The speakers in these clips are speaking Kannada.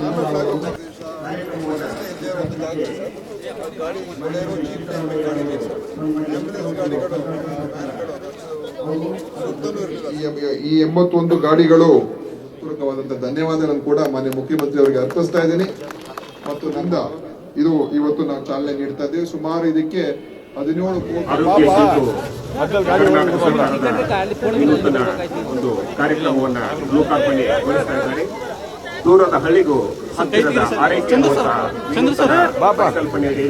ಈ 81 ಗಾಡಿಗಳು ಪೂರಕವಾದಂತಹ ಧನ್ಯವಾದಗಳನ್ನು ಕೂಡ ಮಾನ್ಯ ಮುಖ್ಯಮಂತ್ರಿ ಅವರಿಗೆ ಅರ್ಪಿಸ್ತಾ ಇದ್ದೀನಿ. ಮತ್ತು ನಂದ ಇದು ಇವತ್ತು ನಾವು ಚಾಲನೆ ನೀಡ್ತಾ ಇದ್ದೇವೆ. ಸುಮಾರು ಇದಕ್ಕೆ 17 ಒಂದು ಕಾರ್ಯಕ್ರಮವನ್ನು ಲೋಕಾರ್ಪಣೆಗೊಳಿಸ್ತಾ ಇದ್ದಾರೆ. ದೂರದ ಹಳ್ಳಿಗೂ ಹತ್ತಿರದ ಆರೈಕೆ ಕಲ್ಪನೆಯಲ್ಲಿ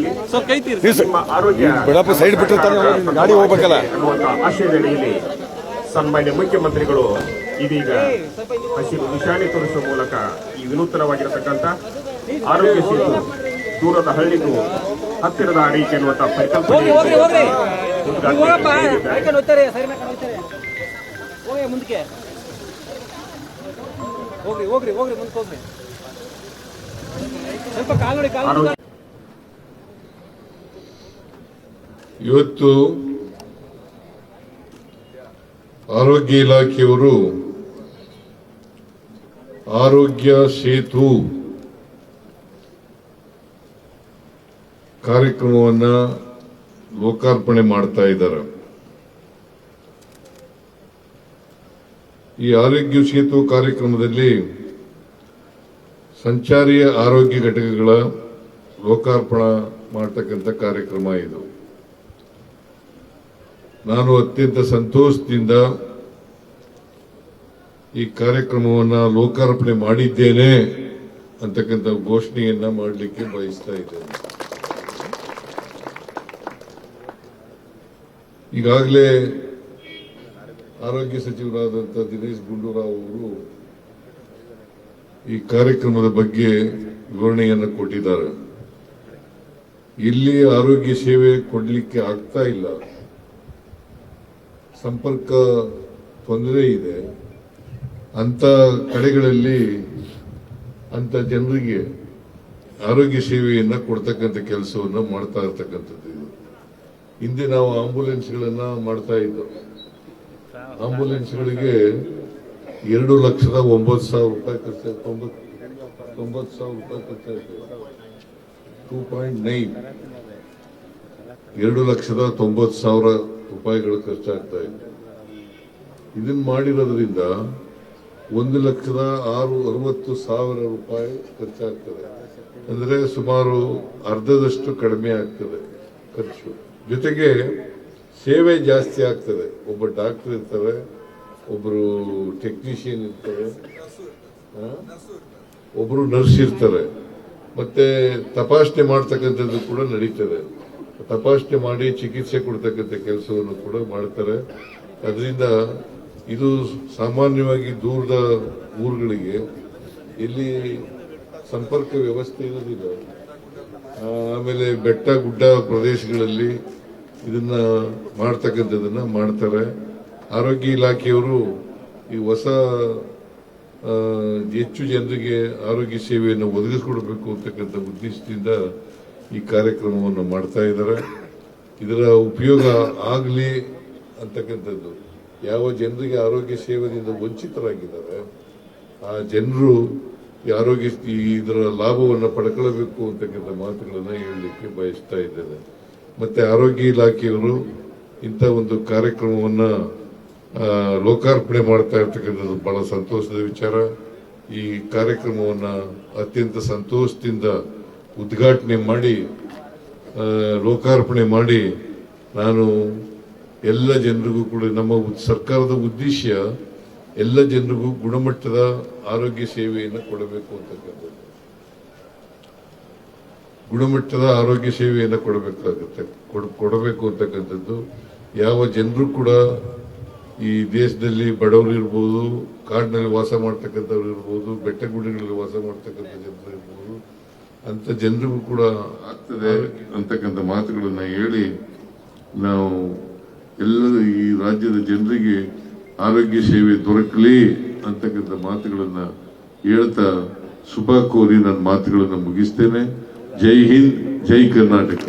ನಿಮ್ಮ ಆರೋಗ್ಯ ಗಾಡಿ ಹೋಗ್ಬೇಕಲ್ಲ ಆಶಯದಡಿಯಲ್ಲಿ ಸನ್ಮಾನ್ಯ ಮುಖ್ಯಮಂತ್ರಿಗಳು ಇದೀಗ ಹಸಿರು ನಿಶಾನೆ ತೋರಿಸುವ ಮೂಲಕ ಈ ವಿನೂತನವಾಗಿರತಕ್ಕಂಥ ಆರೋಗ್ಯ ಸೇತು ದೂರದ ಹಳ್ಳಿಗೂ ಹತ್ತಿರದ ಆರೈಕೆ ಅನ್ನುವಂಥ ಪರಿಕಲ್ಪನೆ ಇವತ್ತು ಆರೋಗ್ಯ ಇಲಾಖೆಯವರು ಆರೋಗ್ಯ ಸೇತು ಕಾರ್ಯಕ್ರಮವನ್ನ ಲೋಕಾರ್ಪಣೆ ಮಾಡ್ತಾ ಇದ್ದಾರೆ. ಈ ಆರೋಗ್ಯ ಸೇತು ಕಾರ್ಯಕ್ರಮದಲ್ಲಿ ಸಂಚಾರಿ ಆರೋಗ್ಯ ಘಟಕಗಳ ಲೋಕಾರ್ಪಣೆ ಮಾಡತಕ್ಕಂಥ ಕಾರ್ಯಕ್ರಮ ಇದು. ನಾನು ಅತ್ಯಂತ ಸಂತೋಷದಿಂದ ಈ ಕಾರ್ಯಕ್ರಮವನ್ನು ಲೋಕಾರ್ಪಣೆ ಮಾಡಿದ್ದೇನೆ ಅಂತಕ್ಕಂಥ ಘೋಷಣೆಯನ್ನ ಮಾಡಲಿಕ್ಕೆ ಬಯಸ್ತಾ ಇದ್ದೇನೆ. ಈಗಾಗಲೇ ಆರೋಗ್ಯ ಸಚಿವರಾದಂಥ ದಿನೇಶ್ ಗುಂಡೂರಾವ್ ಅವರು ಈ ಕಾರ್ಯಕ್ರಮದ ಬಗ್ಗೆ ವಿವರಣೆಯನ್ನು ಕೊಟ್ಟಿದ್ದಾರೆ. ಇಲ್ಲಿ ಆರೋಗ್ಯ ಸೇವೆ ಕೊಡಲಿಕ್ಕೆ ಆಗ್ತಾ ಇಲ್ಲ, ಸಂಪರ್ಕ ತೊಂದರೆ ಇದೆ ಅಂತ ಕಡೆಗಳಲ್ಲಿ ಅಂತ ಜನರಿಗೆ ಆರೋಗ್ಯ ಸೇವೆಯನ್ನ ಕೊಡ್ತಕ್ಕಂಥ ಕೆಲಸವನ್ನು ಮಾಡ್ತಾ ಇರ್ತಕ್ಕಂಥದ್ದು ಇದು. ಹಿಂದೆ ನಾವು ಆಂಬುಲೆನ್ಸ್ಗಳನ್ನ ಮಾಡ್ತಾ ಇದ್ದೋ. ಆಂಬುಲೆನ್ಸ್ಗಳಿಗೆ 2,09,000 ರೂಪಾಯಿ ಖರ್ಚಾಗ್ತದೆ. 90,000 ರೂಪಾಯಿ ಖರ್ಚಾಗ್ತದೆ. 2.9 2,90,000 ರೂಪಾಯಿಗಳು ಖರ್ಚಾಗ್ತಾ ಇದೆ. ಇದನ್ನ ಮಾಡಿರೋದ್ರಿಂದ 1,60,000 ರೂಪಾಯಿ ಖರ್ಚಾಗ್ತದೆ. ಅಂದ್ರೆ ಸುಮಾರು ಅರ್ಧದಷ್ಟು ಕಡಿಮೆ ಆಗ್ತದೆ ಖರ್ಚು. ಜೊತೆಗೆ ಸೇವೆ ಜಾಸ್ತಿ ಆಗ್ತದೆ. ಒಬ್ಬ ಡಾಕ್ಟರ್ ಇರ್ತಾರೆ, ಒಬ್ಬರು ಟೆಕ್ನಿಷಿಯನ್ ಇರ್ತಾರೆ, ಒಬ್ಬರು ನರ್ಸ್ ಇರ್ತಾರೆ. ಮತ್ತೆ ತಪಾಸಣೆ ಮಾಡ್ತಕ್ಕಂಥದ್ದು ಕೂಡ ನಡೀತದೆ. ತಪಾಸಣೆ ಮಾಡಿ ಚಿಕಿತ್ಸೆ ಕೊಡ್ತಕ್ಕಂಥ ಕೆಲಸವನ್ನು ಕೂಡ ಮಾಡ್ತಾರೆ. ಅದರಿಂದ ಇದು ಸಾಮಾನ್ಯವಾಗಿ ದೂರದ ಊರುಗಳಿಗೆ ಇಲ್ಲಿ ಸಂಪರ್ಕ ವ್ಯವಸ್ಥೆ ಇರೋದಿಲ್ಲ. ಆಮೇಲೆ ಬೆಟ್ಟ ಗುಡ್ಡ ಪ್ರದೇಶಗಳಲ್ಲಿ ಇದನ್ನ ಮಾಡ್ತಕ್ಕಂಥದನ್ನ ಮಾಡ್ತಾರೆ. ಆರೋಗ್ಯ ಇಲಾಖೆಯವರು ಈ ಹೊಸ ಹೆಚ್ಚು ಜನರಿಗೆ ಆರೋಗ್ಯ ಸೇವೆಯನ್ನು ಒದಗಿಸಿಕೊಡಬೇಕು ಅಂತಕ್ಕಂಥ ಉದ್ದೇಶದಿಂದ ಈ ಕಾರ್ಯಕ್ರಮವನ್ನು ಮಾಡ್ತಾ ಇದ್ದಾರೆ. ಇದರ ಉಪಯೋಗ ಆಗಲಿ ಅಂತಕ್ಕಂಥದ್ದು, ಯಾವ ಜನರಿಗೆ ಆರೋಗ್ಯ ಸೇವೆಯಿಂದ ವಂಚಿತರಾಗಿದ್ದಾರೆ ಆ ಜನರು ಈ ಆರೋಗ್ಯ ಇದರ ಲಾಭವನ್ನು ಪಡ್ಕೊಳ್ಳಬೇಕು ಅಂತಕ್ಕಂಥ ಮಾತುಗಳನ್ನು ಹೇಳಲಿಕ್ಕೆ ಬಯಸ್ತಾ ಇದ್ದೇನೆ. ಮತ್ತೆ ಆರೋಗ್ಯ ಇಲಾಖೆಯವರು ಇಂಥ ಒಂದು ಕಾರ್ಯಕ್ರಮವನ್ನ ಲೋಕಾರ್ಪಣೆ ಮಾಡ್ತಾ ಇರ್ತಕ್ಕಂಥದ್ದು ಬಹಳ ಸಂತೋಷದ ವಿಚಾರ. ಈ ಕಾರ್ಯಕ್ರಮವನ್ನ ಅತ್ಯಂತ ಸಂತೋಷದಿಂದ ಉದ್ಘಾಟನೆ ಮಾಡಿ ಲೋಕಾರ್ಪಣೆ ಮಾಡಿ ನಾನು ಎಲ್ಲ ಜನರಿಗೂ ಕೂಡ ನಮ್ಮ ಸರ್ಕಾರದ ಉದ್ದೇಶ ಎಲ್ಲ ಜನರಿಗೂ ಗುಣಮಟ್ಟದ ಆರೋಗ್ಯ ಸೇವೆಯನ್ನು ಕೊಡಬೇಕು ಅಂತಕ್ಕಂಥದ್ದು. ಗುಣಮಟ್ಟದ ಆರೋಗ್ಯ ಸೇವೆಯನ್ನು ಕೊಡಬೇಕು ಅಂತಕ್ಕಂಥದ್ದು. ಯಾವ ಜನರು ಕೂಡ ಈ ದೇಶದಲ್ಲಿ ಬಡವರು ಇರ್ಬೋದು, ಕಾಡಿನಲ್ಲಿ ವಾಸ ಮಾಡ್ತಕ್ಕಂಥವ್ರು ಇರ್ಬೋದು, ಬೆಟ್ಟಗುಡ್ಡಗಳಲ್ಲಿ ವಾಸ ಮಾಡ್ತಕ್ಕಂಥ ಜನರು ಇರ್ಬೋದು, ಅಂತ ಜನರಿಗೂ ಕೂಡ ಆಗ್ತದೆ ಅಂತಕ್ಕಂಥ ಮಾತುಗಳನ್ನ ಹೇಳಿ ನಾವು ಎಲ್ಲರೂ ಈ ರಾಜ್ಯದ ಜನರಿಗೆ ಆರೋಗ್ಯ ಸೇವೆ ದೊರಕಲಿ ಅಂತಕ್ಕಂಥ ಮಾತುಗಳನ್ನ ಹೇಳ್ತಾ ಶುಭ ಕೋರಿ ನನ್ನ ಮಾತುಗಳನ್ನು ಮುಗಿಸ್ತೇನೆ. ಜೈ ಹಿಂದ್, ಜೈ ಕರ್ನಾಟಕ.